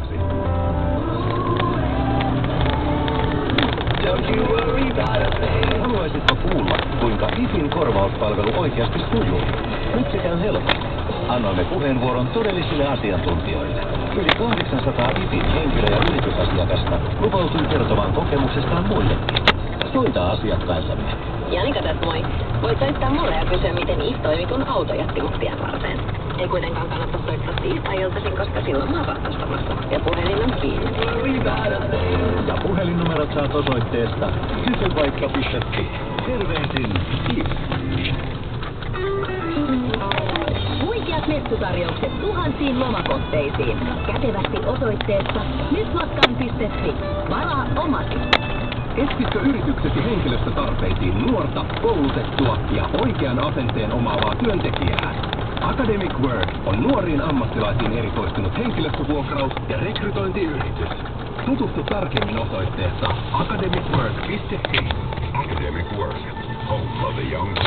Taxi. Haluaisitko kuulla, kuinka IFin korvauspalvelu oikeasti sujuu? Nyt se käy helposti. Annoimme puheenvuoron todellisille asiantuntijoille. Yli 800 IFin henkilö- ja yritysasiakasta lupautui kertomaan kokemuksestaan muillekin. Soita asiakkaillemme. Janika tässä moi. Voit soittaa mulle ja kysyä, miten IF toimii, kun auto jätti mut tien varteen. Ei kuitenkaan kannata soittaa tiistai-iltaisin, koska silloin mä oon ratsastamassa. Ja puhelin on kiinni. Ja puhelinnumerot saat osoitteesta kysyvaikka.fi. Terveisin IF. Huikeat messutarjoukset tuhansiin lomakohteisiin. Kätevästi osoitteessa nytmatkaan.fi. Varaa omasi. Etsitkö yrityksesi henkilöstötarpeisiin nuorta, koulutettua ja oikean asenteen omaavaa työntekijää? Academic Work on nuoriin ammattilaisiin erikoistunut henkilöstövuokraus- ja rekrytointiyritys. Tutustu tarkemmin osoitteessa academicwork.fi. Academic Work, home of the young.